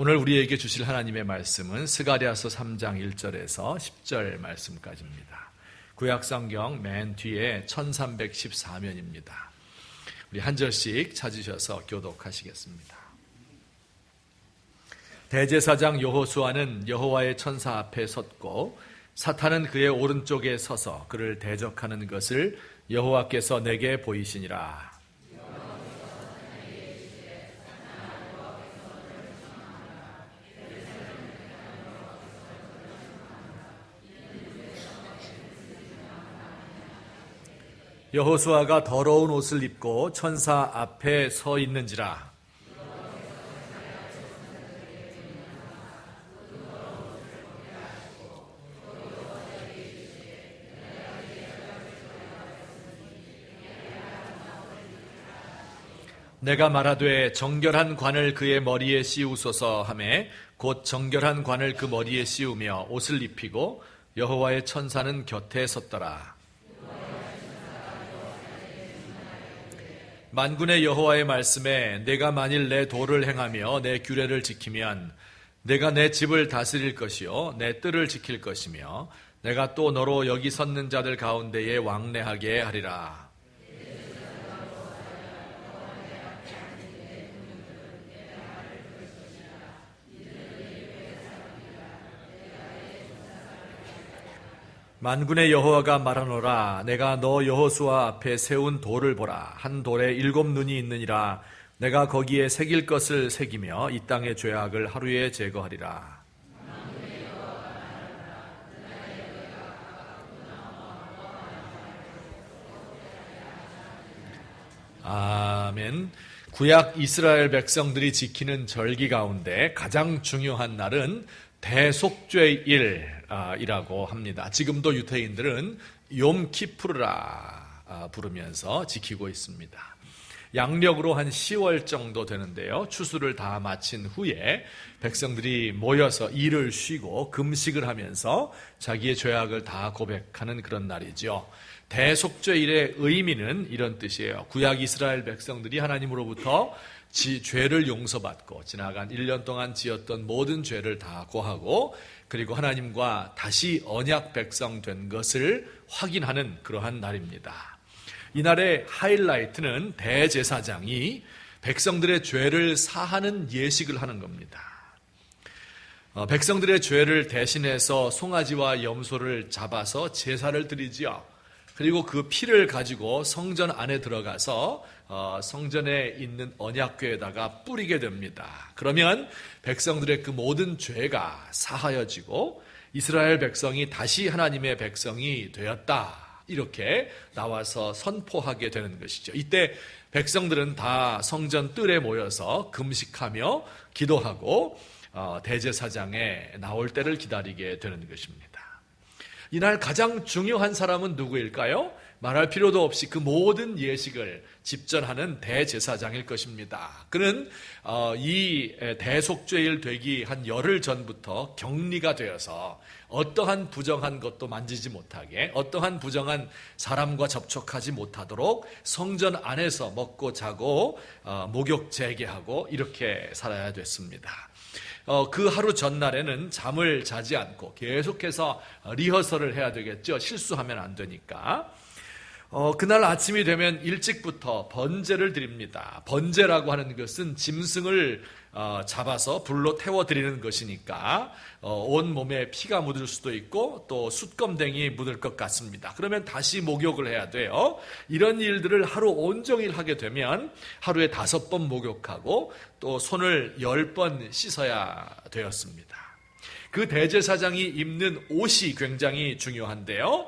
오늘 우리에게 주실 하나님의 말씀은 스가랴서 3장 1절에서 10절 말씀까지입니다. 구약성경 맨 뒤에 1314면입니다. 우리 한 절씩 찾으셔서 교독하시겠습니다. 대제사장 여호수아는 여호와의 천사 앞에 섰고 사탄은 그의 오른쪽에 서서 그를 대적하는 것을 여호와께서 내게 보이시니라. 여호수아가 더러운 옷을 입고 천사 앞에 서 있는지라. 내가 말하되 정결한 관을 그의 머리에 씌우소서 하매 곧 정결한 관을 그 머리에 씌우며 옷을 입히고 여호와의 천사는 곁에 섰더라. 만군의 여호와의 말씀에 내가 만일 내 도를 행하며 내 규례를 지키면 내가 내 집을 다스릴 것이요 내 뜰을 지킬 것이며 내가 또 너로 여기 섰는 자들 가운데에 왕래하게 하리라. 만군의 여호와가 말하노라. 내가 너 여호수아 앞에 세운 돌을 보라. 한 돌에 7 눈이 있느니라. 내가 거기에 새길 것을 새기며 이 땅의 죄악을 하루에 제거하리라. 아멘. 구약 이스라엘 백성들이 지키는 절기 가운데 가장 중요한 날은 대속죄일이라고 합니다. 지금도 유대인들은 욤키푸르라 부르면서 지키고 있습니다. 양력으로 한 10월 정도 되는데요. 추수를 다 마친 후에 백성들이 모여서 일을 쉬고 금식을 하면서 자기의 죄악을 다 고백하는 그런 날이죠. 대속죄일의 의미는 이런 뜻이에요. 구약 이스라엘 백성들이 하나님으로부터 죄를 용서받고 지나간 1년 동안 지었던 모든 죄를 다 고하고 그리고 하나님과 다시 언약 백성 된 것을 확인하는 그러한 날입니다. 이날의 하이라이트는 대제사장이 백성들의 죄를 사하는 예식을 하는 겁니다. 백성들의 죄를 대신해서 송아지와 염소를 잡아서 제사를 드리지요. 그리고 그 피를 가지고 성전 안에 들어가서 성전에 있는 언약궤에다가 뿌리게 됩니다. 그러면 백성들의 그 모든 죄가 사하여지고 이스라엘 백성이 다시 하나님의 백성이 되었다. 이렇게 나와서 선포하게 되는 것이죠. 이때 백성들은 다 성전 뜰에 모여서 금식하며 기도하고 대제사장에 나올 때를 기다리게 되는 것입니다. 이날 가장 중요한 사람은 누구일까요? 말할 필요도 없이 그 모든 예식을 집전하는 대제사장일 것입니다. 그는 이 대속죄일 되기 한 열흘 전부터 격리가 되어서 어떠한 부정한 것도 만지지 못하게, 어떠한 부정한 사람과 접촉하지 못하도록 성전 안에서 먹고 자고 목욕 재개하고 이렇게 살아야 됐습니다. 그 하루 전날에는 잠을 자지 않고 계속해서 리허설을 해야 되겠죠. 실수하면 안 되니까. 그날 아침이 되면 일찍부터 번제를 드립니다. 번제라고 하는 것은 짐승을 잡아서 불로 태워드리는 것이니까 온 몸에 피가 묻을 수도 있고 또 숯검댕이 묻을 것 같습니다. 그러면 다시 목욕을 해야 돼요. 이런 일들을 하루 온종일 하게 되면 하루에 5번 목욕하고 또 손을 10번 씻어야 되었습니다. 그 대제사장이 입는 옷이 굉장히 중요한데요.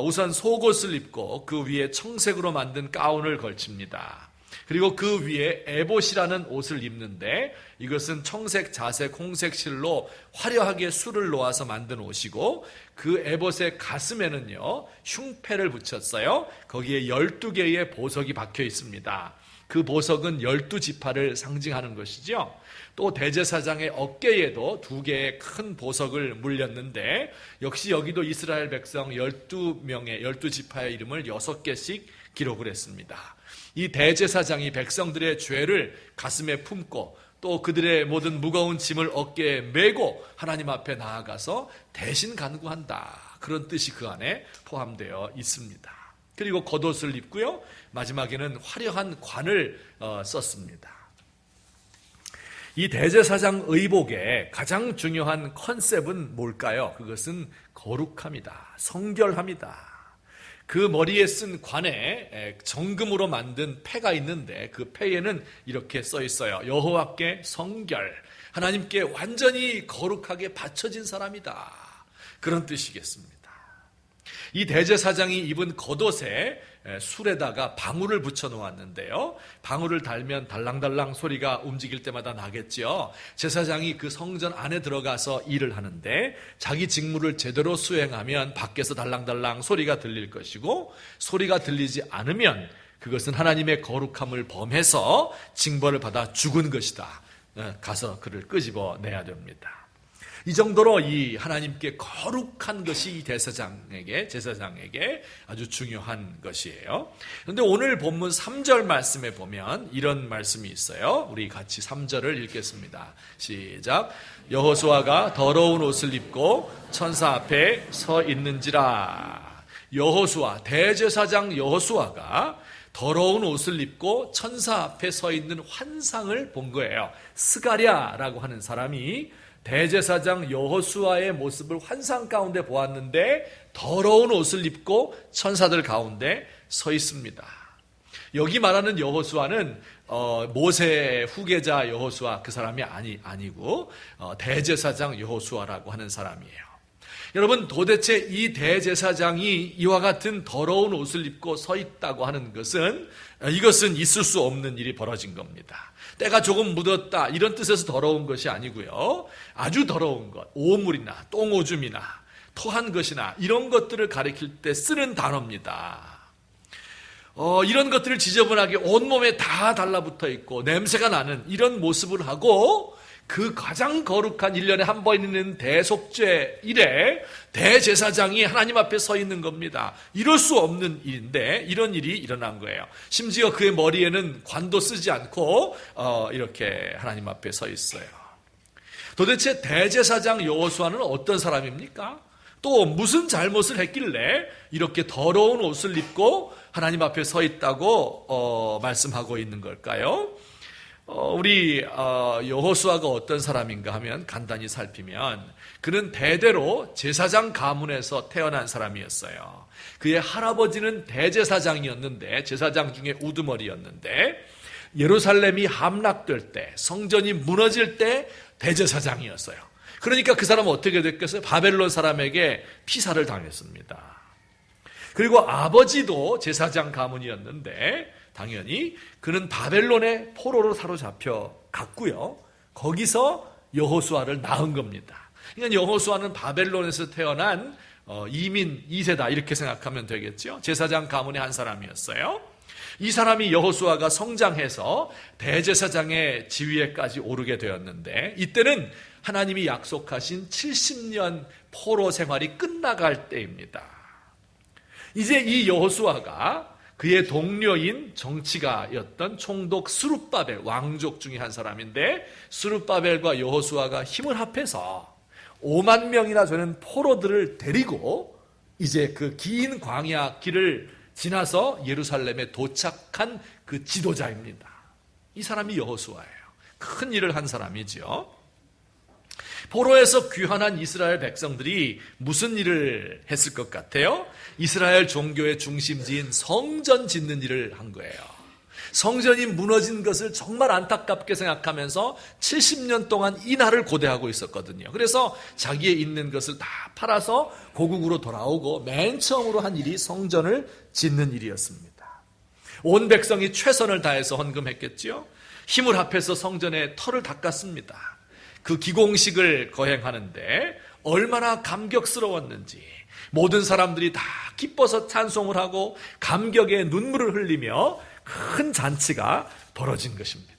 우선 속옷을 입고 그 위에 청색으로 만든 가운을 걸칩니다. 그리고 그 위에 에봇이라는 옷을 입는데 이것은 청색, 자색, 홍색 실로 화려하게 술을 놓아서 만든 옷이고 그 에봇의 가슴에는요 흉패를 붙였어요. 거기에 12개의 보석이 박혀 있습니다. 그 보석은 12지파를 상징하는 것이죠. 또 대제사장의 어깨에도 2개의 큰 보석을 물렸는데 역시 여기도 이스라엘 백성 12명의 12지파의 이름을 6개씩 기록을 했습니다. 이 대제사장이 백성들의 죄를 가슴에 품고 또 그들의 모든 무거운 짐을 어깨에 메고 하나님 앞에 나아가서 대신 간구한다. 그런 뜻이 그 안에 포함되어 있습니다. 그리고 겉옷을 입고요. 마지막에는 화려한 관을 썼습니다. 이 대제사장 의복의 가장 중요한 컨셉은 뭘까요? 그것은 거룩함이다. 성결함이다. 그 머리에 쓴 관에 정금으로 만든 패가 있는데 그 패에는 이렇게 써 있어요. 여호와께 성결, 하나님께 완전히 거룩하게 바쳐진 사람이다. 그런 뜻이겠습니다. 이 대제사장이 입은 겉옷에 술에다가 방울을 붙여 놓았는데요. 방울을 달면 달랑달랑 소리가 움직일 때마다 나겠죠. 제사장이 그 성전 안에 들어가서 일을 하는데 자기 직무를 제대로 수행하면 밖에서 달랑달랑 소리가 들릴 것이고, 소리가 들리지 않으면 그것은 하나님의 거룩함을 범해서 징벌을 받아 죽은 것이다. 가서 그를 끄집어내야 됩니다. 이 정도로 이 하나님께 거룩한 것이 이 제사장에게 아주 중요한 것이에요. 그런데 오늘 본문 3절 말씀에 보면 이런 말씀이 있어요. 우리 같이 3절을 읽겠습니다. 시작. 여호수아가 더러운 옷을 입고 천사 앞에 서 있는지라. 여호수아, 대제사장 여호수아가 더러운 옷을 입고 천사 앞에 서 있는 환상을 본 거예요. 스가랴라고 하는 사람이 대제사장 여호수아의 모습을 환상 가운데 보았는데 더러운 옷을 입고 천사들 가운데 서 있습니다. 여기 말하는 여호수아는 모세의 후계자 여호수아 그 사람이 아니고 대제사장 여호수아라고 하는 사람이에요. 여러분, 도대체 이 대제사장이 이와 같은 더러운 옷을 입고 서 있다고 하는 것은 이것은 있을 수 없는 일이 벌어진 겁니다. 때가 조금 묻었다 이런 뜻에서 더러운 것이 아니고요. 아주 더러운 것, 오물이나 똥오줌이나 토한 것이나 이런 것들을 가리킬 때 쓰는 단어입니다. 이런 것들을 지저분하게 온몸에 다 달라붙어 있고 냄새가 나는 이런 모습을 하고 그 가장 거룩한 1년에 한 번 있는 대속죄 일에 대제사장이 하나님 앞에 서 있는 겁니다. 이럴 수 없는 일인데 이런 일이 일어난 거예요. 심지어 그의 머리에는 관도 쓰지 않고 이렇게 하나님 앞에 서 있어요. 도대체 대제사장 여호수아는 어떤 사람입니까? 또 무슨 잘못을 했길래 이렇게 더러운 옷을 입고 하나님 앞에 서 있다고 말씀하고 있는 걸까요? 우리 여호수아가 어떤 사람인가 하면 간단히 살피면 그는 대대로 제사장 가문에서 태어난 사람이었어요. 그의 할아버지는 대제사장이었는데 제사장 중에 우두머리였는데 예루살렘이 함락될 때 성전이 무너질 때 대제사장이었어요. 그러니까 그 사람은 어떻게 됐겠어요? 바벨론 사람에게 피살을 당했습니다. 그리고 아버지도 제사장 가문이었는데 당연히 그는 바벨론의 포로로 사로잡혀 갔고요. 거기서 여호수아를 낳은 겁니다. 그러니까 여호수아는 바벨론에서 태어난 이민 2세다 이렇게 생각하면 되겠죠. 제사장 가문의 한 사람이었어요. 이 사람이 여호수아가 성장해서 대제사장의 지위에까지 오르게 되었는데 이때는 하나님이 약속하신 70년 포로 생활이 끝나갈 때입니다. 이제 이 여호수아가 그의 동료인 정치가였던 총독 스룹바벨 왕족 중에 한 사람인데 스룹바벨과 여호수아가 힘을 합해서 5만 명이나 되는 포로들을 데리고 이제 그 긴 광야 길을 지나서 예루살렘에 도착한 그 지도자입니다. 이 사람이 여호수아예요. 큰 일을 한 사람이죠. 포로에서 귀환한 이스라엘 백성들이 무슨 일을 했을 것 같아요? 이스라엘 종교의 중심지인 성전 짓는 일을 한 거예요. 성전이 무너진 것을 정말 안타깝게 생각하면서 70년 동안 이 날을 고대하고 있었거든요. 그래서 자기의 있는 것을 다 팔아서 고국으로 돌아오고 맨 처음으로 한 일이 성전을 짓는 일이었습니다. 온 백성이 최선을 다해서 헌금했겠지요. 힘을 합해서 성전의 터를 닦았습니다. 그 기공식을 거행하는데 얼마나 감격스러웠는지 모든 사람들이 다 기뻐서 찬송을 하고 감격의 눈물을 흘리며 큰 잔치가 벌어진 것입니다.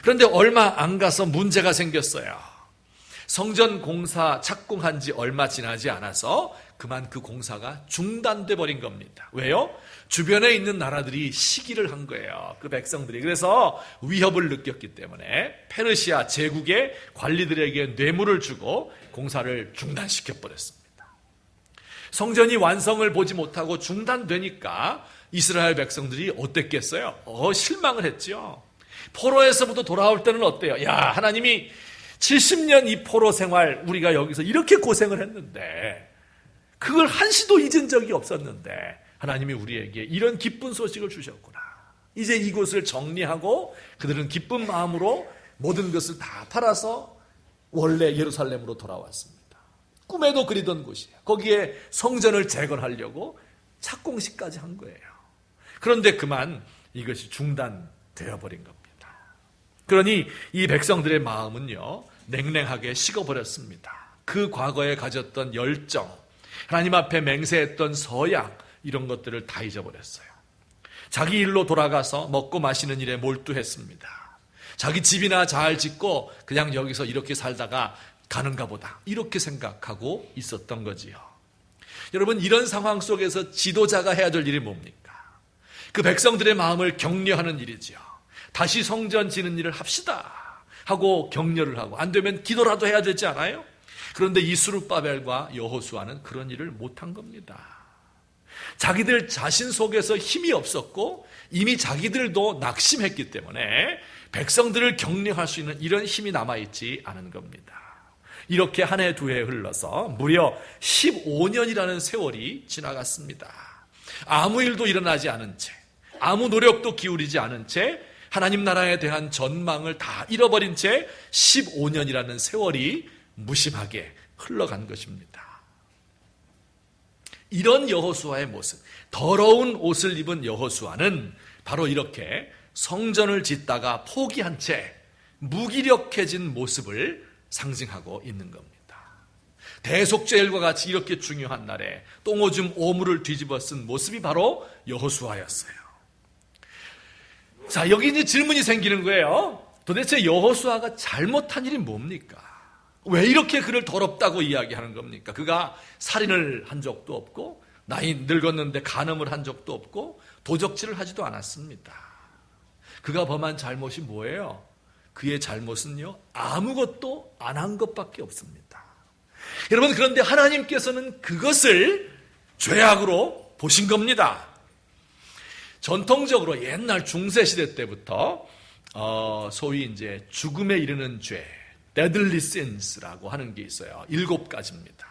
그런데 얼마 안 가서 문제가 생겼어요. 성전 공사 착공한 지 얼마 지나지 않아서 그만 그 공사가 중단돼 버린 겁니다. 왜요? 주변에 있는 나라들이 시기를 한 거예요. 그 백성들이. 그래서 위협을 느꼈기 때문에 페르시아 제국의 관리들에게 뇌물을 주고 공사를 중단시켜 버렸습니다. 성전이 완성을 보지 못하고 중단되니까 이스라엘 백성들이 어땠겠어요? 실망을 했죠. 포로에서부터 돌아올 때는 어때요? 야, 하나님이 70년 이 포로 생활 우리가 여기서 이렇게 고생을 했는데 그걸 한시도 잊은 적이 없었는데 하나님이 우리에게 이런 기쁜 소식을 주셨구나. 이제 이곳을 정리하고 그들은 기쁜 마음으로 모든 것을 다 팔아서 원래 예루살렘으로 돌아왔습니다. 꿈에도 그리던 곳이에요. 거기에 성전을 재건하려고 착공식까지 한 거예요. 그런데 그만 이것이 중단되어 버린 겁니다. 그러니 이 백성들의 마음은요, 냉랭하게 식어버렸습니다. 그 과거에 가졌던 열정, 하나님 앞에 맹세했던 서약, 이런 것들을 다 잊어버렸어요. 자기 일로 돌아가서 먹고 마시는 일에 몰두했습니다. 자기 집이나 잘 짓고 그냥 여기서 이렇게 살다가 가는가 보다, 이렇게 생각하고 있었던 거지요. 여러분, 이런 상황 속에서 지도자가 해야 될 일이 뭡니까? 그 백성들의 마음을 격려하는 일이지요. 다시 성전 지는 일을 합시다 하고 격려를 하고, 안 되면 기도라도 해야 되지 않아요? 그런데 이 스룹바벨과 여호수아는 그런 일을 못한 겁니다. 자기들 자신 속에서 힘이 없었고 이미 자기들도 낙심했기 때문에 백성들을 격려할 수 있는 이런 힘이 남아있지 않은 겁니다. 이렇게 한 해 두 해 흘러서 무려 15년이라는 세월이 지나갔습니다. 아무 일도 일어나지 않은 채, 아무 노력도 기울이지 않은 채, 하나님 나라에 대한 전망을 다 잃어버린 채 15년이라는 세월이 무심하게 흘러간 것입니다. 이런 여호수아의 모습, 더러운 옷을 입은 여호수아는 바로 이렇게 성전을 짓다가 포기한 채 무기력해진 모습을 상징하고 있는 겁니다. 대속죄일과 같이 이렇게 중요한 날에 똥오줌 오물을 뒤집어 쓴 모습이 바로 여호수아였어요. 자, 여기 이제 질문이 생기는 거예요. 도대체 여호수아가 잘못한 일이 뭡니까? 왜 이렇게 그를 더럽다고 이야기하는 겁니까? 그가 살인을 한 적도 없고 나이 늙었는데 간음을 한 적도 없고 도적질을 하지도 않았습니다. 그가 범한 잘못이 뭐예요? 그의 잘못은요, 아무것도 안 한 것밖에 없습니다. 여러분, 그런데 하나님께서는 그것을 죄악으로 보신 겁니다. 전통적으로 옛날 중세시대 때부터 소위 이제 죽음에 이르는 죄, deadly sins라고 하는 게 있어요. 7가지입니다.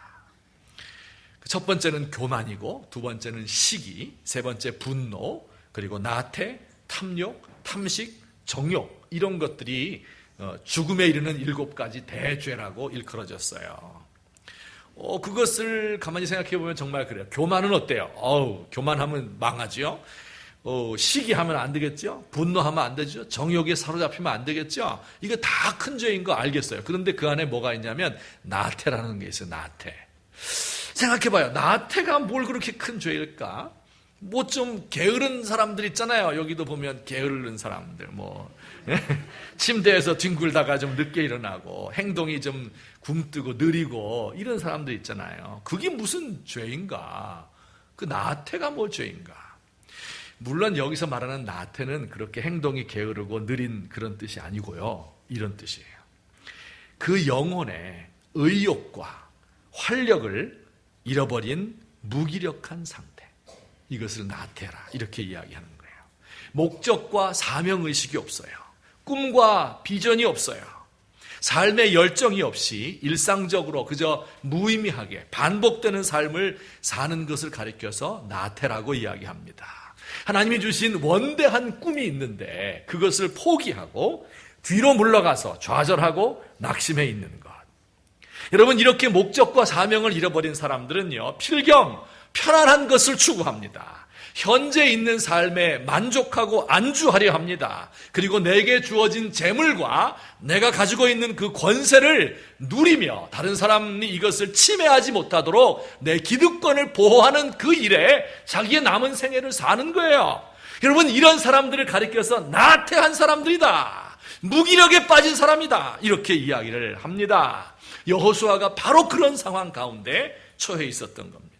첫 번째는 교만이고, 두 번째는 시기, 세 번째 분노, 그리고 나태, 탐욕, 탐식, 정욕, 이런 것들이 죽음에 이르는 7가지 대죄라고 일컬어졌어요. 그것을 가만히 생각해 보면 정말 그래요. 교만은 어때요? 교만하면 망하지요. 시기하면 안 되겠죠? 분노하면 안 되죠? 정욕에 사로잡히면 안 되겠죠? 이거 다 큰 죄인 거 알겠어요. 그런데 그 안에 뭐가 있냐면 나태라는 게 있어요. 나태. 생각해봐요. 나태가 뭘 그렇게 큰 죄일까? 뭐 좀 게으른 사람들 있잖아요. 여기도 보면 게으른 사람들, 침대에서 뒹굴다가 좀 늦게 일어나고 행동이 좀 굼뜨고 느리고 이런 사람들 있잖아요. 그게 무슨 죄인가? 그 나태가 뭐 죄인가? 물론 여기서 말하는 나태는 그렇게 행동이 게으르고 느린 그런 뜻이 아니고요. 이런 뜻이에요. 그 영혼의 의욕과 활력을 잃어버린 무기력한 상태. 이것을 나태라 이렇게 이야기하는 거예요. 목적과 사명의식이 없어요. 꿈과 비전이 없어요. 삶의 열정이 없이 일상적으로 그저 무의미하게 반복되는 삶을 사는 것을 가리켜서 나태라고 이야기합니다. 하나님이 주신 원대한 꿈이 있는데 그것을 포기하고 뒤로 물러가서 좌절하고 낙심해 있는 것. 여러분, 이렇게 목적과 사명을 잃어버린 사람들은요, 필경 편안한 것을 추구합니다. 현재 있는 삶에 만족하고 안주하려 합니다. 그리고 내게 주어진 재물과 내가 가지고 있는 그 권세를 누리며 다른 사람이 이것을 침해하지 못하도록 내 기득권을 보호하는 그 일에 자기의 남은 생애를 사는 거예요. 여러분, 이런 사람들을 가리켜서 나태한 사람들이다, 무기력에 빠진 사람이다, 이렇게 이야기를 합니다. 여호수아가 바로 그런 상황 가운데 처해 있었던 겁니다.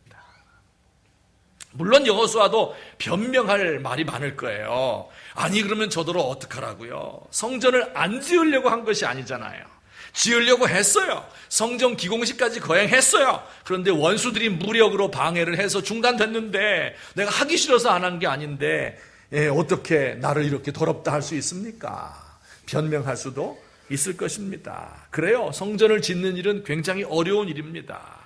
물론 여호수아도 변명할 말이 많을 거예요. 아니 그러면 저더러 어떡하라고요? 성전을 안 지으려고 한 것이 아니잖아요. 지으려고 했어요. 성전 기공식까지 거행했어요. 그런데 원수들이 무력으로 방해를 해서 중단됐는데 내가 하기 싫어서 안 한 게 아닌데 어떻게 나를 이렇게 더럽다 할 수 있습니까? 변명할 수도 있을 것입니다. 그래요. 성전을 짓는 일은 굉장히 어려운 일입니다.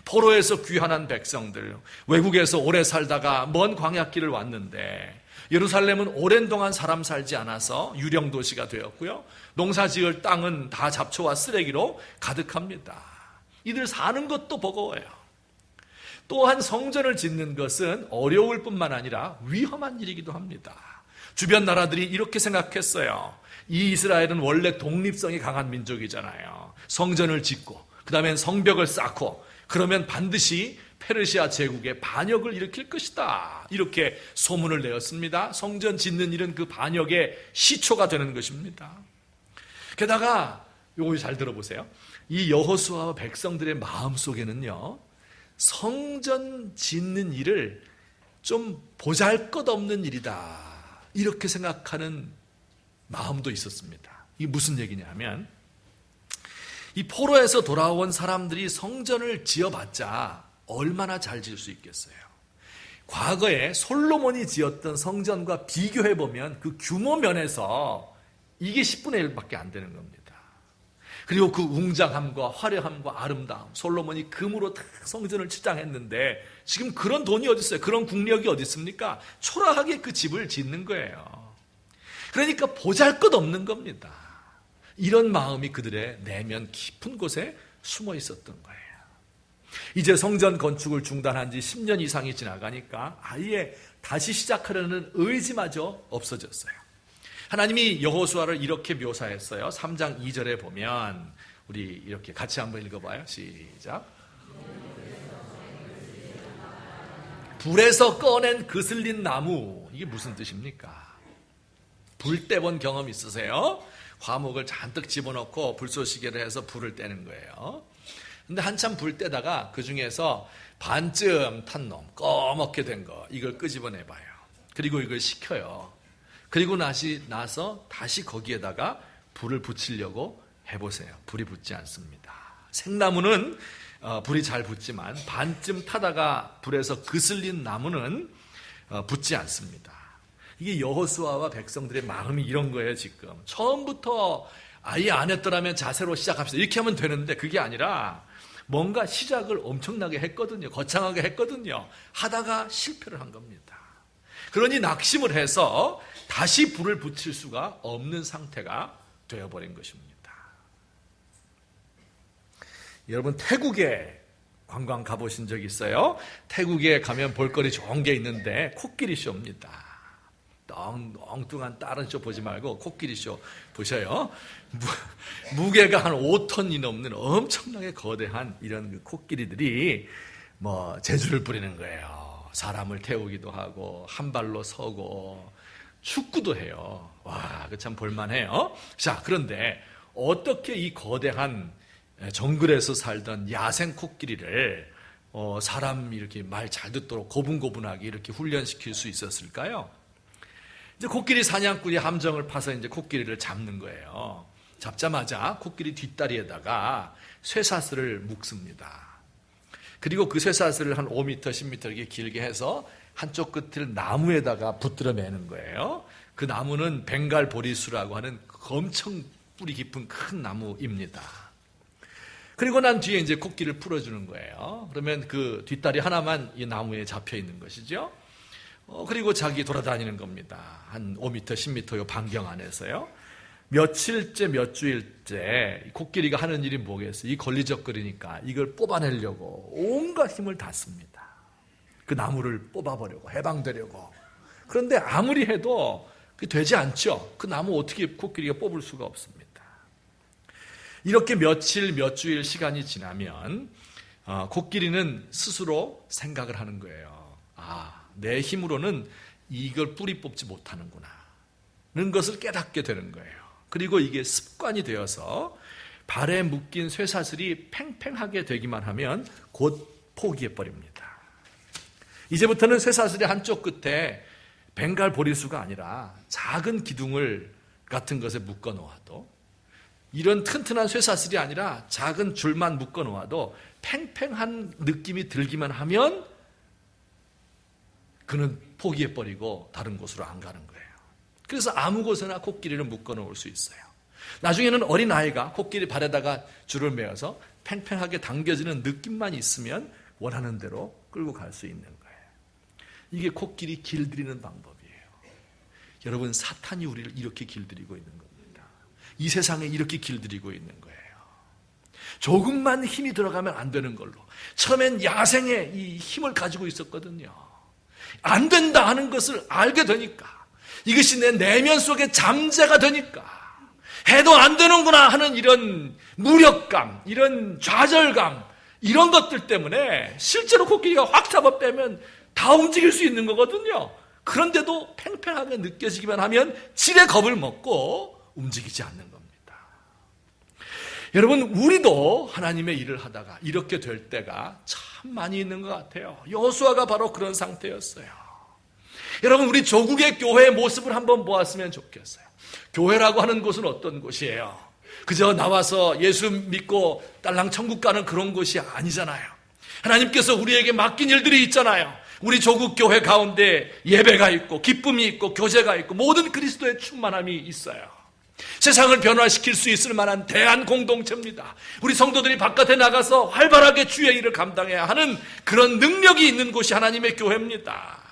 포로에서 귀환한 백성들, 외국에서 오래 살다가 먼 광야길을 왔는데 예루살렘은 오랜 동안 사람 살지 않아서 유령 도시가 되었고요. 농사 지을 땅은 다 잡초와 쓰레기로 가득합니다. 이들 사는 것도 버거워요. 또한 성전을 짓는 것은 어려울 뿐만 아니라 위험한 일이기도 합니다. 주변 나라들이 이렇게 생각했어요. 이 이스라엘은 원래 독립성이 강한 민족이잖아요. 성전을 짓고 그 다음엔 성벽을 쌓고 그러면 반드시 페르시아 제국의 반역을 일으킬 것이다. 이렇게 소문을 내었습니다. 성전 짓는 일은 그 반역의 시초가 되는 것입니다. 게다가 요거 잘 들어보세요. 이 여호수아와 백성들의 마음속에는요. 성전 짓는 일을 좀 보잘것없는 일이다. 이렇게 생각하는 마음도 있었습니다. 이게 무슨 얘기냐 하면 이 포로에서 돌아온 사람들이 성전을 지어봤자 얼마나 잘 지을 수 있겠어요. 과거에 솔로몬이 지었던 성전과 비교해보면 그 규모 면에서 이게 10분의 1밖에 안 되는 겁니다. 그리고 그 웅장함과 화려함과 아름다움, 솔로몬이 금으로 다 성전을 치장했는데 지금 그런 돈이 어디 있어요? 그런 국력이 어디 있습니까? 초라하게 그 집을 짓는 거예요. 그러니까 보잘것없는 겁니다. 이런 마음이 그들의 내면 깊은 곳에 숨어 있었던 거예요. 이제 성전 건축을 중단한 지 10년 이상이 지나가니까 아예 다시 시작하려는 의지마저 없어졌어요. 하나님이 여호수아를 이렇게 묘사했어요. 3장 2절에 보면 우리 이렇게 같이 한번 읽어봐요. 시작. 불에서 꺼낸 그슬린 나무. 이게 무슨 뜻입니까? 불 떼본 경험 있으세요? 화목을 잔뜩 집어넣고 불쏘시개를 해서 불을 떼는 거예요. 근데 한참 불 떼다가 그 중에서 반쯤 탄 놈, 꺼멓게 된 거, 이걸 끄집어내봐요. 그리고 이걸 식혀요. 그리고 나서 다시 거기에다가 불을 붙이려고 해보세요. 불이 붙지 않습니다. 생나무는 불이 잘 붙지만 반쯤 타다가 불에서 그슬린 나무는 붙지 않습니다. 이게 여호수아와 백성들의 마음이 이런 거예요. 지금 처음부터 아예 안 했더라면 자세로 시작합시다 이렇게 하면 되는데 그게 아니라 뭔가 시작을 엄청나게 했거든요. 거창하게 했거든요. 하다가 실패를 한 겁니다. 그러니 낙심을 해서 다시 불을 붙일 수가 없는 상태가 되어버린 것입니다. 여러분 태국에 관광 가보신 적 있어요? 태국에 가면 볼거리 좋은 게 있는데 코끼리 쇼입니다. 엉뚱한 다른 쇼 보지 말고 코끼리 쇼 보셔요. 무게가 한 5톤이 넘는 엄청나게 거대한 이런 그 코끼리들이 재주를 부리는 거예요. 사람을 태우기도 하고 한 발로 서고 축구도 해요. 와, 그 참 볼만해요. 자, 그런데 어떻게 이 거대한 정글에서 살던 야생 코끼리를 사람 이렇게 말 잘 듣도록 고분고분하게 이렇게 훈련시킬 수 있었을까요? 이제 코끼리 사냥꾼이 함정을 파서 이제 코끼리를 잡는 거예요. 잡자마자 코끼리 뒷다리에다가 쇠사슬을 묶습니다. 그리고 그 쇠사슬을 한 5m, 10m 이렇게 길게 해서 한쪽 끝을 나무에다가 붙들어 매는 거예요. 그 나무는 벵갈 보리수라고 하는 엄청 뿌리 깊은 큰 나무입니다. 그리고 난 뒤에 이제 코끼리를 풀어주는 거예요. 그러면 그 뒷다리 하나만 이 나무에 잡혀 있는 것이죠. 그리고 자기 돌아다니는 겁니다. 한 5m, 10m 요 반경 안에서요. 며칠째, 몇 주일째 코끼리가 하는 일이 뭐겠어요? 이 걸리적거리니까 이걸 뽑아내려고 온갖 힘을 다 씁니다. 그 나무를 뽑아보려고, 해방되려고. 그런데 아무리 해도 그게 되지 않죠. 그 나무 어떻게 코끼리가 뽑을 수가 없습니다. 이렇게 며칠, 몇 주일 시간이 지나면 코끼리는 스스로 생각을 하는 거예요. 내 힘으로는 이걸 뿌리 뽑지 못하는구나 는 것을 깨닫게 되는 거예요. 그리고 이게 습관이 되어서 발에 묶인 쇠사슬이 팽팽하게 되기만 하면 곧 포기해버립니다. 이제부터는 쇠사슬의 한쪽 끝에 벵갈 보리수가 아니라 작은 기둥을 같은 것에 묶어 놓아도, 이런 튼튼한 쇠사슬이 아니라 작은 줄만 묶어 놓아도 팽팽한 느낌이 들기만 하면 그는 포기해버리고 다른 곳으로 안 가는 거예요. 그래서 아무 곳에나 코끼리를 묶어 놓을 수 있어요. 나중에는 어린아이가 코끼리 발에다가 줄을 매어서 팽팽하게 당겨지는 느낌만 있으면 원하는 대로 끌고 갈 수 있는 거예요. 이게 코끼리 길들이는 방법이에요. 여러분, 사탄이 우리를 이렇게 길들이고 있는 겁니다. 이 세상에 이렇게 길들이고 있는 거예요. 조금만 힘이 들어가면 안 되는 걸로. 처음엔 야생의 이 힘을 가지고 있었거든요. 안 된다 하는 것을 알게 되니까, 이것이 내 내면 속에 잠재가 되니까, 해도 안 되는구나 하는 이런 무력감, 이런 좌절감, 이런 것들 때문에 실제로 코끼리가 확 잡아 빼면 다 움직일 수 있는 거거든요. 그런데도 팽팽하게 느껴지기만 하면 질의 겁을 먹고 움직이지 않는 겁니다. 여러분, 우리도 하나님의 일을 하다가 이렇게 될 때가 참 많이 있는 것 같아요. 여호수아가 바로 그런 상태였어요. 여러분, 우리 조국의 교회의 모습을 한번 보았으면 좋겠어요. 교회라고 하는 곳은 어떤 곳이에요? 그저 나와서 예수 믿고 딸랑 천국 가는 그런 곳이 아니잖아요. 하나님께서 우리에게 맡긴 일들이 있잖아요. 우리 조국 교회 가운데 예배가 있고 기쁨이 있고 교제가 있고 모든 그리스도의 충만함이 있어요. 세상을 변화시킬 수 있을 만한 대한 공동체입니다. 우리 성도들이 바깥에 나가서 활발하게 주의 일을 감당해야 하는 그런 능력이 있는 곳이 하나님의 교회입니다.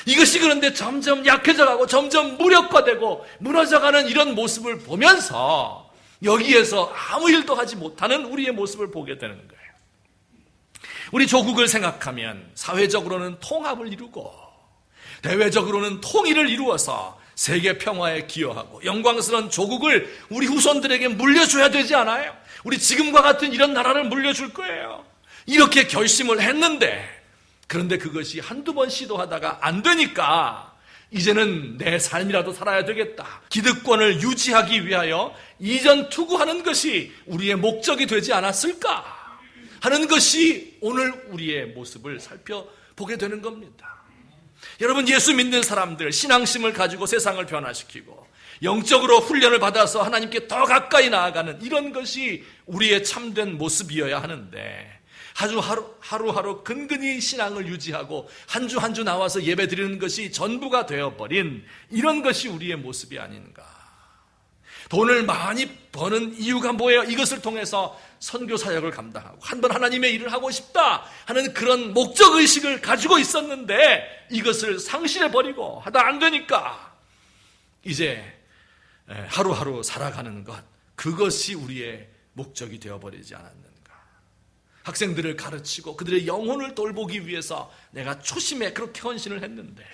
이것이 그런데 점점 약해져가고 점점 무력화되고 무너져가는 이런 모습을 보면서 여기에서 아무 일도 하지 못하는 우리의 모습을 보게 되는 거예요. 우리 조국을 생각하면 사회적으로는 통합을 이루고 대외적으로는 통일을 이루어서 세계 평화에 기여하고 영광스러운 조국을 우리 후손들에게 물려줘야 되지 않아요? 우리 지금과 같은 이런 나라를 물려줄 거예요. 이렇게 결심을 했는데, 그런데 그것이 한두 번 시도하다가 안 되니까 이제는 내 삶이라도 살아야 되겠다. 기득권을 유지하기 위하여 이전 투구하는 것이 우리의 목적이 되지 않았을까 하는 것이 오늘 우리의 모습을 살펴보게 되는 겁니다. 여러분, 예수 믿는 사람들, 신앙심을 가지고 세상을 변화시키고 영적으로 훈련을 받아서 하나님께 더 가까이 나아가는 이런 것이 우리의 참된 모습이어야 하는데, 하루하루 근근히 신앙을 유지하고 한 주 한 주 나와서 예배 드리는 것이 전부가 되어버린 이런 것이 우리의 모습이 아닌가. 돈을 많이 버는 이유가 뭐예요? 이것을 통해서 선교 사역을 감당하고 한번 하나님의 일을 하고 싶다 하는 그런 목적의식을 가지고 있었는데 이것을 상실해버리고 하다 안 되니까 이제 하루하루 살아가는 것, 그것이 우리의 목적이 되어버리지 않았는가. 학생들을 가르치고 그들의 영혼을 돌보기 위해서 내가 초심에 그렇게 헌신을 했는데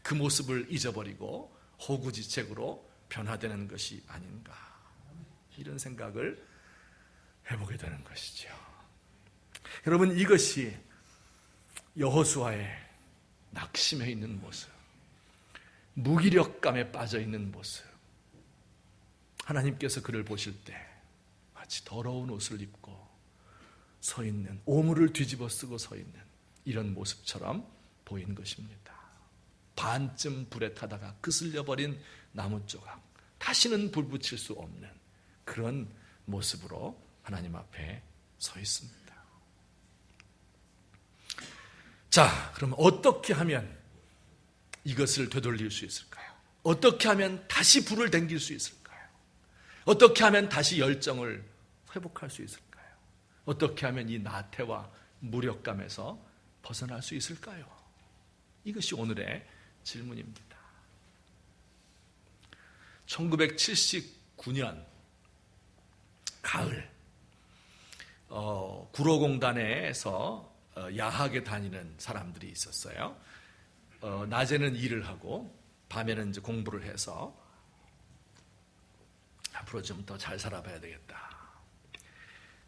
그 모습을 잊어버리고 호구지책으로 변화되는 것이 아닌가, 이런 생각을 해보게 되는 것이죠. 여러분, 이것이 여호수아의 낙심해 있는 모습, 무기력감에 빠져 있는 모습, 하나님께서 그를 보실 때 마치 더러운 옷을 입고 서 있는, 오물을 뒤집어 쓰고 서 있는 이런 모습처럼 보인 것입니다. 반쯤 불에 타다가 그슬려버린 나무 조각, 다시는 불 붙일 수 없는 그런 모습으로 하나님 앞에 서 있습니다. 자, 그럼 어떻게 하면 이것을 되돌릴 수 있을까요? 어떻게 하면 다시 불을 댕길 수 있을까요? 어떻게 하면 다시 열정을 회복할 수 있을까요? 어떻게 하면 이 나태와 무력감에서 벗어날 수 있을까요? 이것이 오늘의 질문입니다. 1979년 가을, 구로공단에서 야학에 다니는 사람들이 있었어요. 낮에는 일을 하고 밤에는 이제 공부를 해서 앞으로 좀 더 잘 살아봐야 되겠다.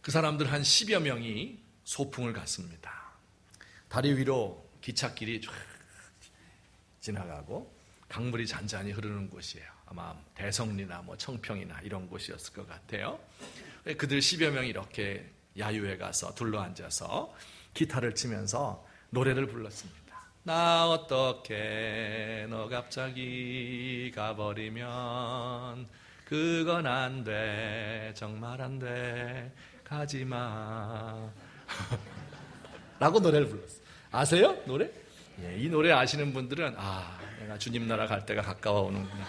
그 사람들 한 10여 명이 소풍을 갔습니다. 다리 위로 기찻길이 쫙 지나가고 강물이 잔잔히 흐르는 곳이에요. 아마 대성리나 청평이나 이런 곳이었을 것 같아요. 그들 10여 명이 이렇게 야유에 가서 둘러앉아서 기타를 치면서 노래를 불렀습니다. 나 어떻게 너 갑자기 가버리면 그건 안 돼, 정말 안 돼, 가지마 라고 노래를 불렀어요. 아세요? 노래? 예, 이 노래 아시는 분들은 내가 주님 나라 갈 때가 가까워 오는구나.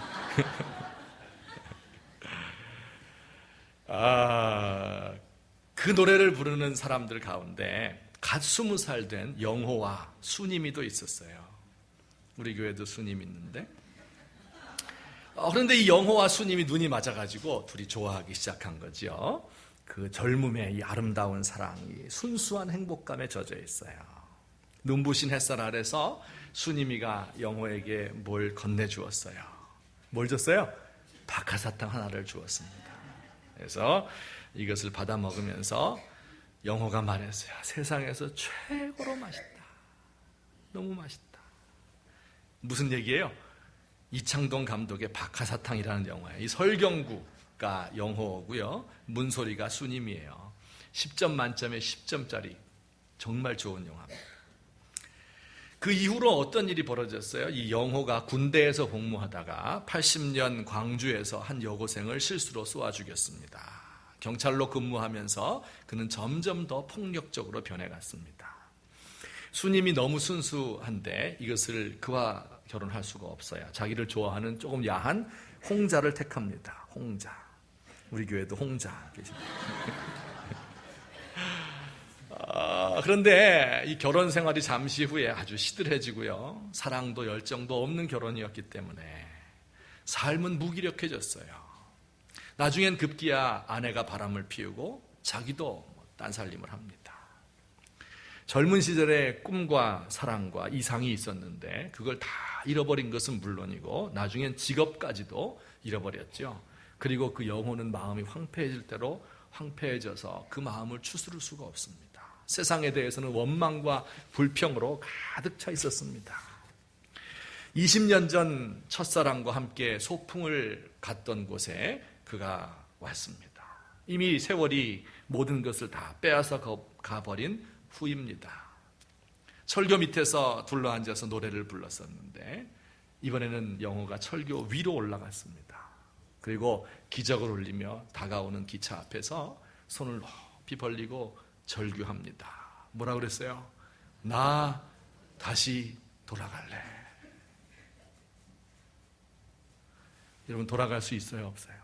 그 노래를 부르는 사람들 가운데 갓 20살 된 영호와 수님이도 있었어요. 우리 교회도 수님 있는데, 그런데 이 영호와 수님이 눈이 맞아가지고 둘이 좋아하기 시작한 거죠. 그 젊음의 이 아름다운 사랑이 순수한 행복감에 젖어 있어요. 눈부신 햇살 아래서 수님이가 영호에게 뭘 건네주었어요. 뭘 줬어요? 박하사탕 하나를 주었습니다. 그래서 이것을 받아 먹으면서 영호가 말했어요. 세상에서 최고로 맛있다. 너무 맛있다. 무슨 얘기예요? 이창동 감독의 박하사탕이라는 영화예요. 이 설경구가 영호고요. 문소리가 수님이에요. 10점 만점에 10점짜리 정말 좋은 영화입니다. 그 이후로 어떤 일이 벌어졌어요? 이 영호가 군대에서 복무하다가 80년 광주에서 한 여고생을 실수로 쏘아 죽였습니다. 경찰로 근무하면서 그는 점점 더 폭력적으로 변해갔습니다. 수님이 너무 순수한데 이것을 그와 결혼할 수가 없어요. 자기를 좋아하는 조금 야한 홍자를 택합니다. 홍자. 우리 교회도 홍자 계십니다. 그런데 이 결혼 생활이 잠시 후에 아주 시들해지고요. 사랑도 열정도 없는 결혼이었기 때문에 삶은 무기력해졌어요. 나중엔 급기야 아내가 바람을 피우고 자기도 딴살림을 합니다. 젊은 시절에 꿈과 사랑과 이상이 있었는데 그걸 다 잃어버린 것은 물론이고 나중엔 직업까지도 잃어버렸죠. 그리고 그 영혼은 마음이 황폐해질 대로 황폐해져서 그 마음을 추스를 수가 없습니다. 세상에 대해서는 원망과 불평으로 가득 차 있었습니다. 20년 전 첫사랑과 함께 소풍을 갔던 곳에 그가 왔습니다. 이미 세월이 모든 것을 다 빼앗아 가버린 후입니다. 철교 밑에서 둘러앉아서 노래를 불렀었는데 이번에는 영호가 철교 위로 올라갔습니다. 그리고 기적을 올리며 다가오는 기차 앞에서 손을 높이 벌리고 절규합니다. 뭐라 그랬어요? 나 다시 돌아갈래. 여러분 돌아갈 수 있어요? 없어요?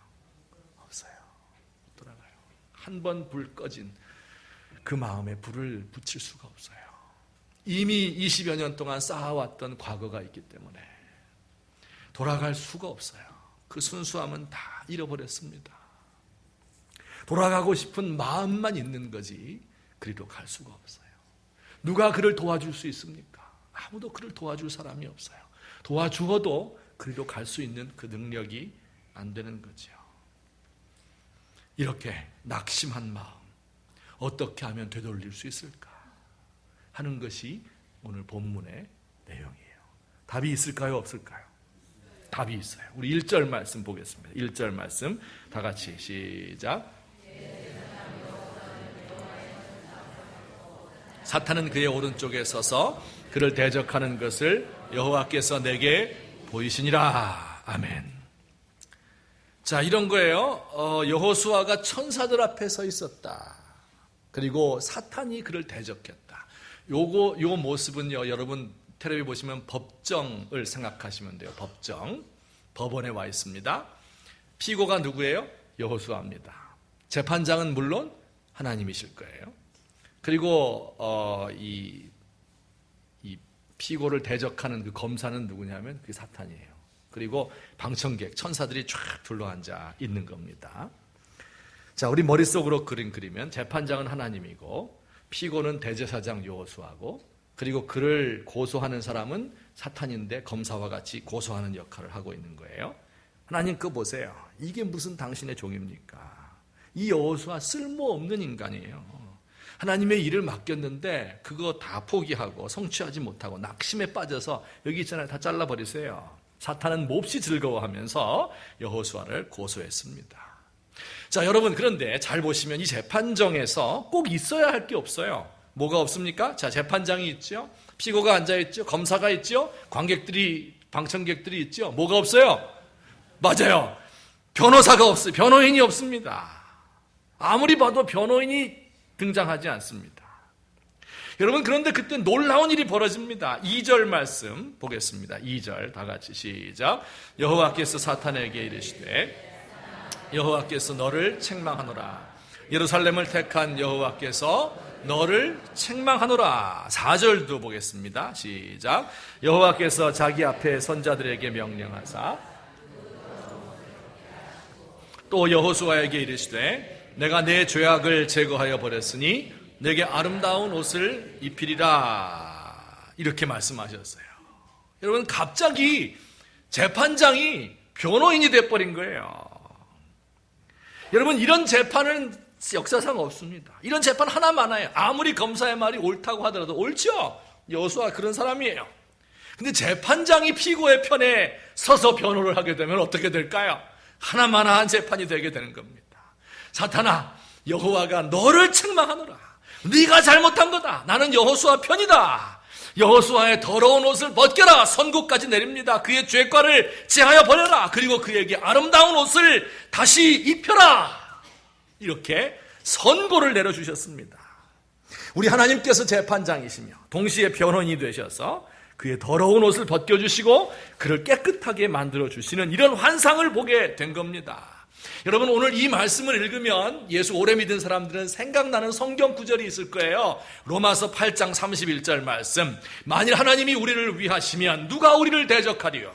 없어요. 돌아가요. 한 번 불 꺼진 그 마음에 불을 붙일 수가 없어요. 이미 20여 년 동안 쌓아왔던 과거가 있기 때문에 돌아갈 수가 없어요. 그 순수함은 다 잃어버렸습니다. 돌아가고 싶은 마음만 있는 거지 그리로 갈 수가 없어요. 누가 그를 도와줄 수 있습니까? 아무도 그를 도와줄 사람이 없어요. 도와주어도 그리로 갈 수 있는 그 능력이 안 되는 거죠. 이렇게 낙심한 마음 어떻게 하면 되돌릴 수 있을까 하는 것이 오늘 본문의 내용이에요. 답이 있을까요? 없을까요? 답이 있어요. 우리 1절 말씀 보겠습니다. 1절 말씀 다 같이 시작. 사탄은 그의 오른쪽에 서서 그를 대적하는 것을 여호와께서 내게 보이시니라. 아멘. 자, 이런 거예요. 여호수아가 천사들 앞에 서 있었다. 그리고 사탄이 그를 대적했다. 요 모습은요, 여러분 텔레비 보시면 법정을 생각하시면 돼요. 법정. 법원에 와 있습니다. 피고가 누구예요? 여호수아입니다. 재판장은 물론 하나님이실 거예요. 그리고 이 피고를 대적하는 그 검사는 누구냐면 그게 사탄이에요. 그리고 방청객, 천사들이 쫙 둘러앉아 있는 겁니다. 자, 우리 머릿속으로 그리면 재판장은 하나님이고 피고는 대제사장 여호수아고 그리고 그를 고소하는 사람은 사탄인데 검사와 같이 고소하는 역할을 하고 있는 거예요. 하나님 그거 보세요. 이게 무슨 당신의 종입니까? 이 여호수아 쓸모없는 인간이에요. 하나님의 일을 맡겼는데 그거 다 포기하고 성취하지 못하고 낙심에 빠져서 여기 있잖아요. 다 잘라버리세요. 사탄은 몹시 즐거워하면서 여호수아를 고소했습니다. 자, 여러분 그런데 잘 보시면 이 재판정에서 꼭 있어야 할 게 없어요. 뭐가 없습니까? 자, 재판장이 있죠. 피고가 앉아있죠. 검사가 있죠. 방청객들이 있죠. 뭐가 없어요? 맞아요. 변호사가 없어요. 변호인이 없습니다. 아무리 봐도 변호인이 등장하지 않습니다. 여러분, 그런데 그때 놀라운 일이 벌어집니다. 2절 말씀 보겠습니다. 2절 다 같이 시작. 여호와께서 사탄에게 이르시되 여호와께서 너를 책망하노라. 예루살렘을 택한 여호와께서 너를 책망하노라. 4절도 보겠습니다. 시작. 여호와께서 자기 앞에 선자들에게 명령하사 또 여호수아에게 이르시되 내가 내 죄악을 제거하여 버렸으니 내게 아름다운 옷을 입히리라. 이렇게 말씀하셨어요. 여러분, 갑자기 재판장이 변호인이 돼버린 거예요. 여러분, 이런 재판은 역사상 없습니다. 이런 재판 하나 많아요. 아무리 검사의 말이 옳다고 하더라도 옳죠. 여호수아 그런 사람이에요. 근데 재판장이 피고의 편에 서서 변호를 하게 되면 어떻게 될까요? 하나만한 재판이 되게 되는 겁니다. 사탄아, 여호와가 너를 책망하노라. 네가 잘못한 거다. 나는 여호수아 편이다. 여호수아의 더러운 옷을 벗겨라. 선고까지 내립니다. 그의 죄과를 제하여 버려라. 그리고 그에게 아름다운 옷을 다시 입혀라. 이렇게 선고를 내려주셨습니다. 우리 하나님께서 재판장이시며 동시에 변호인이 되셔서 그의 더러운 옷을 벗겨주시고 그를 깨끗하게 만들어주시는 이런 환상을 보게 된 겁니다. 여러분, 오늘 이 말씀을 읽으면 예수 오래 믿은 사람들은 생각나는 성경 구절이 있을 거예요. 로마서 8장 31절 말씀. 만일 하나님이 우리를 위하시면 누가 우리를 대적하리요?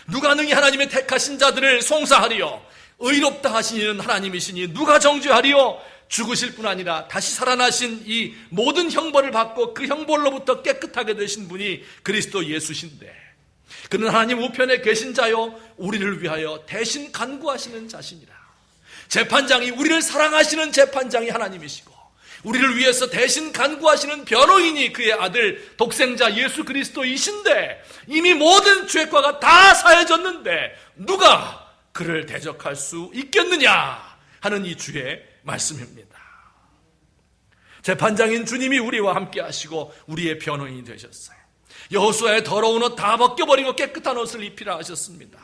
누가 능히 하나님의 택하신 자들을 송사하리요? 의롭다 하신 이는 하나님이시니 누가 정죄하리요? 죽으실 뿐 아니라 다시 살아나신 이 모든 형벌을 받고 그 형벌로부터 깨끗하게 되신 분이 그리스도 예수신데, 그는 하나님 우편에 계신 자요 우리를 위하여 대신 간구하시는 자시니라. 재판장이, 우리를 사랑하시는 재판장이 하나님이시고 우리를 위해서 대신 간구하시는 변호인이 그의 아들 독생자 예수 그리스도이신데, 이미 모든 죄과가 다 사해졌는데 누가 그를 대적할 수 있겠느냐 하는 이 주의 말씀입니다. 재판장인 주님이 우리와 함께 하시고 우리의 변호인이 되셨어요. 여호수아의 더러운 옷 다 벗겨버리고 깨끗한 옷을 입히라 하셨습니다.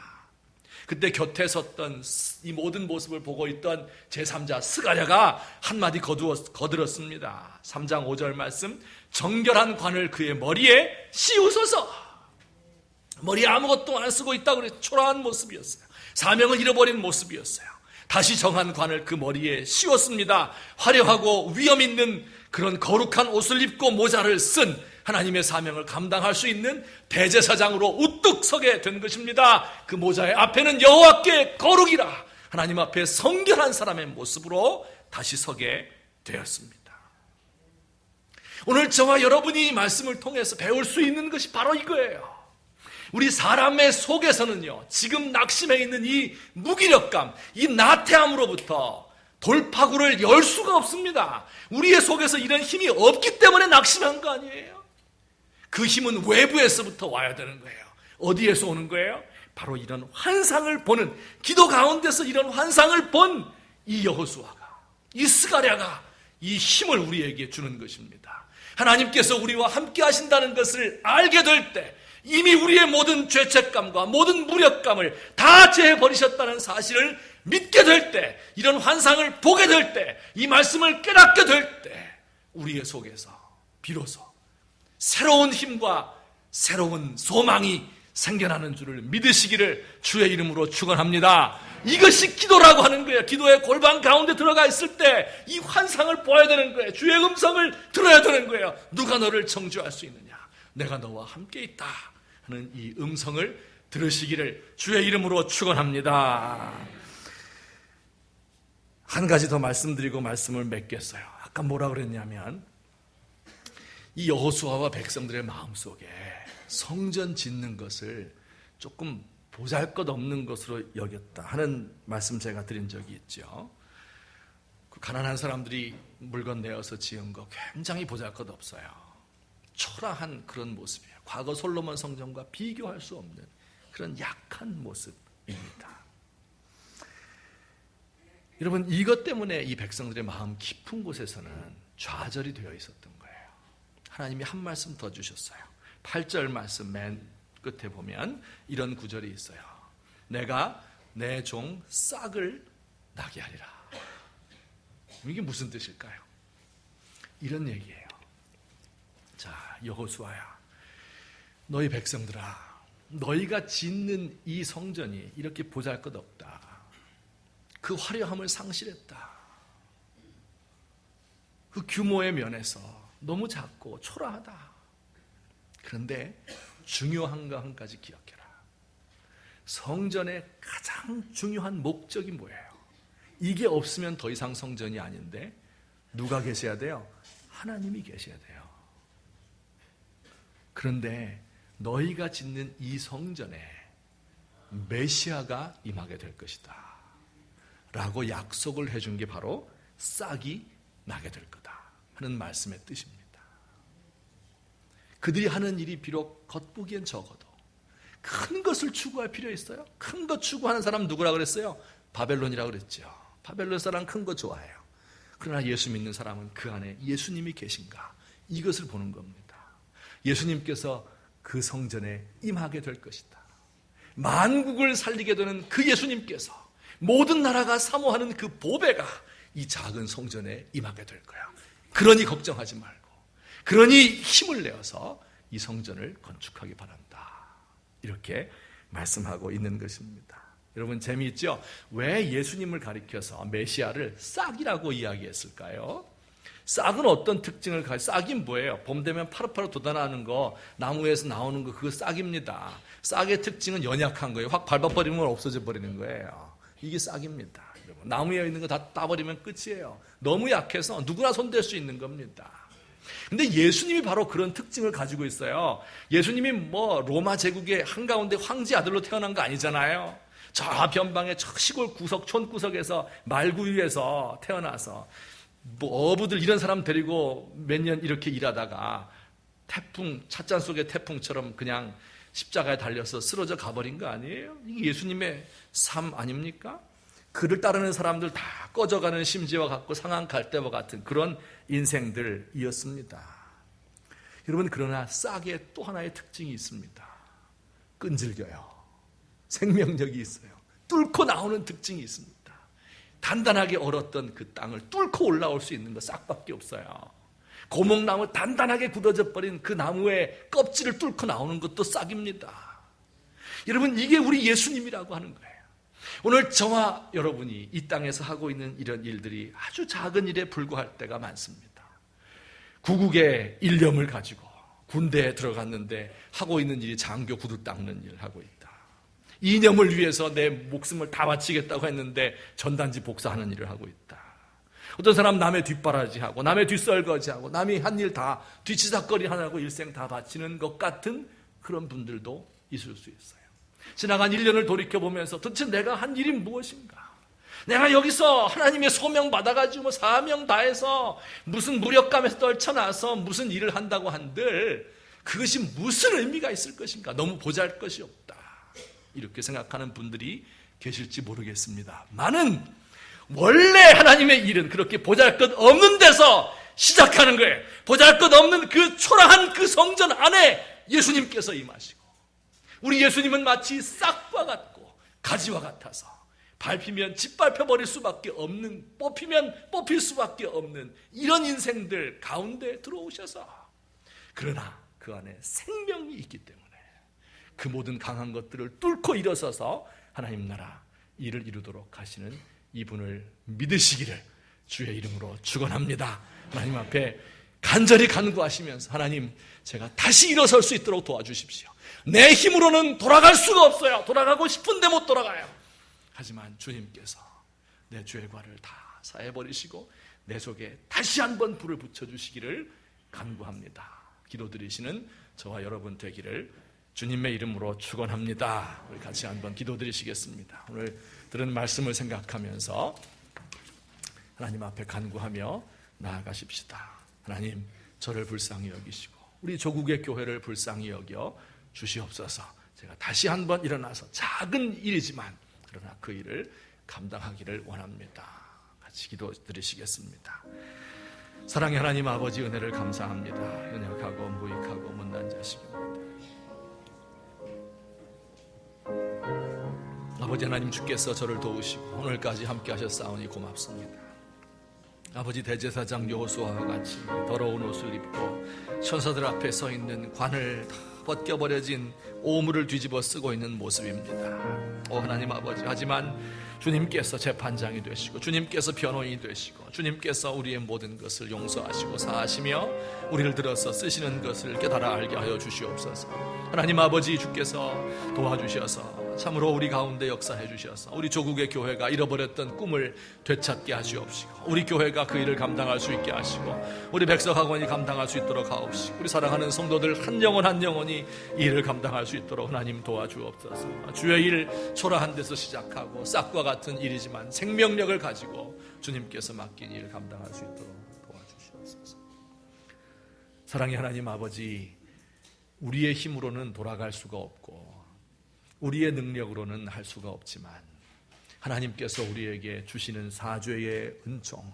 그때 곁에 섰던 이 모든 모습을 보고 있던 제3자 스가랴가 한마디 거들었습니다. 3장 5절 말씀. 정결한 관을 그의 머리에 씌우소서. 머리에 아무것도 안 쓰고 있다고 그래서 초라한 모습이었어요. 사명을 잃어버린 모습이었어요. 다시 정한 관을 그 머리에 씌웠습니다. 화려하고 위엄 있는 그런 거룩한 옷을 입고 모자를 쓴 하나님의 사명을 감당할 수 있는 대제사장으로 우뚝 서게 된 것입니다. 그 모자의 앞에는 여호와께 거룩이라, 하나님 앞에 성결한 사람의 모습으로 다시 서게 되었습니다. 오늘 저와 여러분이 이 말씀을 통해서 배울 수 있는 것이 바로 이거예요. 우리 사람의 속에서는요, 지금 낙심해 있는 이 무기력감, 이 나태함으로부터 돌파구를 열 수가 없습니다. 우리의 속에서 이런 힘이 없기 때문에 낙심한 거 아니에요? 그 힘은 외부에서부터 와야 되는 거예요. 어디에서 오는 거예요? 바로 이런 환상을 보는, 기도 가운데서 이런 환상을 본 이 여호수아가, 이 스가랴가 이 힘을 우리에게 주는 것입니다. 하나님께서 우리와 함께 하신다는 것을 알게 될 때, 이미 우리의 모든 죄책감과 모든 무력감을 다 제해버리셨다는 사실을 믿게 될 때, 이런 환상을 보게 될 때, 이 말씀을 깨닫게 될 때, 우리의 속에서 비로소 새로운 힘과 새로운 소망이 생겨나는 줄을 믿으시기를 주의 이름으로 축원합니다. 이것이 기도라고 하는 거예요. 기도의 골방 가운데 들어가 있을 때 이 환상을 보아야 되는 거예요. 주의 음성을 들어야 되는 거예요. 누가 너를 정죄할 수 있느냐? 내가 너와 함께 있다 하는 이 음성을 들으시기를 주의 이름으로 축원합니다. 한 가지 더 말씀드리고 말씀을 맺겠어요. 아까 뭐라 그랬냐면, 이 여호수아와 백성들의 마음속에 성전 짓는 것을 조금 보잘것없는 것으로 여겼다 하는 말씀 제가 드린 적이 있죠. 그 가난한 사람들이 물건 내어서 지은 거 굉장히 보잘것없어요. 초라한 그런 모습이에요. 과거 솔로몬 성전과 비교할 수 없는 그런 약한 모습입니다. 여러분, 이것 때문에 이 백성들의 마음 깊은 곳에서는 좌절이 되어 있었던 거예요. 하나님이 한 말씀 더 주셨어요. 8절 말씀 맨 끝에 보면 이런 구절이 있어요. 내가 내 종 싹을 나게 하리라. 이게 무슨 뜻일까요? 이런 얘기예요. 자, 여호수아야, 너희 백성들아, 너희가 짓는 이 성전이 이렇게 보잘것없다. 그 화려함을 상실했다. 그 규모의 면에서 너무 작고 초라하다. 그런데 중요한 거 한 가지 기억해라. 성전의 가장 중요한 목적이 뭐예요? 이게 없으면 더 이상 성전이 아닌데 누가 계셔야 돼요? 하나님이 계셔야 돼요. 그런데 너희가 짓는 이 성전에 메시아가 임하게 될 것이다 라고 약속을 해준 게 바로 싹이 나게 될 거다 하는 말씀의 뜻입니다. 그들이 하는 일이 비록 겉보기엔 적어도 큰 것을 추구할 필요 있어요? 큰 것 추구하는 사람 누구라 그랬어요? 바벨론이라고 그랬죠. 바벨론 사람 큰 거 좋아해요. 그러나 예수 믿는 사람은 그 안에 예수님이 계신가? 이것을 보는 겁니다. 예수님께서 그 성전에 임하게 될 것이다. 만국을 살리게 되는 그 예수님께서 모든 나라가 사모하는 그 보배가 이 작은 성전에 임하게 될 거야. 그러니 걱정하지 말고, 그러니 힘을 내어서 이 성전을 건축하기 바란다. 이렇게 말씀하고 있는 것입니다. 여러분 재미있죠? 왜 예수님을 가리켜서 메시아를 싹이라고 이야기했을까요? 싹은 어떤 특징을 싹이 뭐예요? 봄 되면 파릇파릇 돋아나는 거, 나무에서 나오는 거, 그거 싹입니다. 싹의 특징은 연약한 거예요. 확 밟아버리면 없어져 버리는 거예요. 이게 싹입니다. 여러분, 나무에 있는 거 다 따버리면 끝이에요. 너무 약해서 누구나 손댈 수 있는 겁니다. 근데 예수님이 바로 그런 특징을 가지고 있어요. 예수님이 로마 제국의 한가운데 황제 아들로 태어난 거 아니잖아요. 저 변방의 저 시골 구석, 촌구석에서 말구유에서 태어나서 어부들 이런 사람 데리고 몇 년 이렇게 일하다가 태풍, 찻잔 속의 태풍처럼 그냥 십자가에 달려서 쓰러져 가버린 거 아니에요? 이게 예수님의 삶 아닙니까? 그를 따르는 사람들 다 꺼져가는 심지와 같고 상한 갈대와 같은 그런 인생들이었습니다. 여러분, 그러나 싹의 또 하나의 특징이 있습니다. 끈질겨요. 생명력이 있어요. 뚫고 나오는 특징이 있습니다. 단단하게 얼었던 그 땅을 뚫고 올라올 수 있는 거 싹밖에 없어요. 고목나무 단단하게 굳어져 버린 그 나무의 껍질을 뚫고 나오는 것도 싹입니다. 여러분, 이게 우리 예수님이라고 하는 거예요. 오늘 저와 여러분이 이 땅에서 하고 있는 이런 일들이 아주 작은 일에 불과할 때가 많습니다. 구국의 일념을 가지고 군대에 들어갔는데 하고 있는 일이 장교 구두 닦는 일을 하고 있다. 이념을 위해서 내 목숨을 다 바치겠다고 했는데 전단지 복사하는 일을 하고 있다. 어떤 사람 남의 뒷바라지하고 남의 뒷설거지하고 남이 한 일 다 뒤치다거리 하나고 일생 다 바치는 것 같은 그런 분들도 있을 수 있어요. 지나간 1년을 돌이켜보면서 도대체 내가 한 일이 무엇인가? 내가 여기서 하나님의 소명 받아가지고 사명 다해서 무슨 무력감에서 떨쳐나서 무슨 일을 한다고 한들 그것이 무슨 의미가 있을 것인가? 너무 보잘것이 없다. 이렇게 생각하는 분들이 계실지 모르겠습니다. 많은 원래 하나님의 일은 그렇게 보잘것 없는 데서 시작하는 거예요. 보잘것 없는 그 초라한 그 성전 안에 예수님께서 임하시고, 우리 예수님은 마치 싹과 같고 가지와 같아서 밟히면 짓밟혀버릴 수밖에 없는, 뽑히면 뽑힐 수밖에 없는 이런 인생들 가운데 들어오셔서, 그러나 그 안에 생명이 있기 때문에 그 모든 강한 것들을 뚫고 일어서서 하나님 나라 일을 이루도록 하시는 이분을 믿으시기를 주의 이름으로 축원합니다. 하나님 앞에 간절히 간구하시면서, 하나님, 제가 다시 일어설 수 있도록 도와주십시오. 내 힘으로는 돌아갈 수가 없어요. 돌아가고 싶은데 못 돌아가요. 하지만 주님께서 내 죄과를 다 사해버리시고 내 속에 다시 한번 불을 붙여주시기를 간구합니다. 기도드리시는 저와 여러분 되기를 주님의 이름으로 축원합니다. 우리 같이 한번 기도드리시겠습니다. 오늘 들은 말씀을 생각하면서 하나님 앞에 간구하며 나아가십시다. 하나님, 저를 불쌍히 여기시고 우리 조국의 교회를 불쌍히 여겨 주시옵소서. 제가 다시 한번 일어나서 작은 일이지만 그러나 그 일을 감당하기를 원합니다. 같이 기도드리시겠습니다. 사랑의 하나님 아버지, 은혜를 감사합니다. 연약하고 무익하고 못난 자식입니다. 아버지 하나님, 주께서 저를 도우시고 오늘까지 함께 하셨사오니 고맙습니다. 아버지, 대제사장 여호수아와 같이 더러운 옷을 입고 천사들 앞에 서 있는 관을 다 벗겨버려진 오물을 뒤집어 쓰고 있는 모습입니다. 오 하나님 아버지, 하지만 주님께서 재판장이 되시고 주님께서 변호인이 되시고 주님께서 우리의 모든 것을 용서하시고 사하시며 우리를 들어서 쓰시는 것을 깨달아 알게 하여 주시옵소서. 하나님 아버지, 주께서 도와주셔서 참으로 우리 가운데 역사해 주셔서 우리 조국의 교회가 잃어버렸던 꿈을 되찾게 하시옵시고 우리 교회가 그 일을 감당할 수 있게 하시고 우리 백석학원이 감당할 수 있도록 하옵시고 우리 사랑하는 성도들 한 영혼 한 영혼이 이 일을 감당할 수 있도록 하나님 도와주옵소서. 주의 일 초라한 데서 시작하고 싹과 같은 일이지만 생명력을 가지고 주님께서 맡긴 일을 감당할 수 있도록 도와주시옵소서. 사랑의 하나님 아버지, 우리의 힘으로는 돌아갈 수가 없고 우리의 능력으로는 할 수가 없지만 하나님께서 우리에게 주시는 사죄의 은총,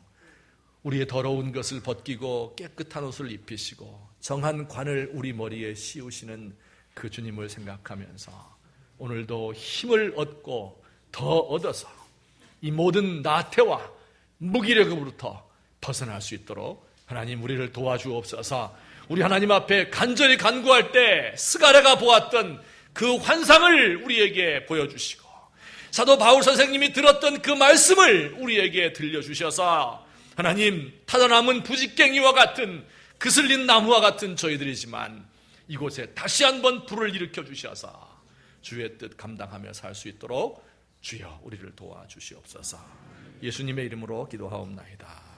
우리의 더러운 것을 벗기고 깨끗한 옷을 입히시고 정한 관을 우리 머리에 씌우시는 그 주님을 생각하면서 오늘도 힘을 얻고 더 얻어서 이 모든 나태와 무기력으로부터 벗어날 수 있도록 하나님 우리를 도와주옵소서. 우리 하나님 앞에 간절히 간구할 때 스가랴가 보았던 그 환상을 우리에게 보여주시고 사도 바울 선생님이 들었던 그 말씀을 우리에게 들려주셔서 하나님, 타다남은 부직갱이와 같은 그슬린 나무와 같은 저희들이지만 이곳에 다시 한번 불을 일으켜 주셔서 주의 뜻 감당하며 살 수 있도록 주여 우리를 도와주시옵소서. 예수님의 이름으로 기도하옵나이다.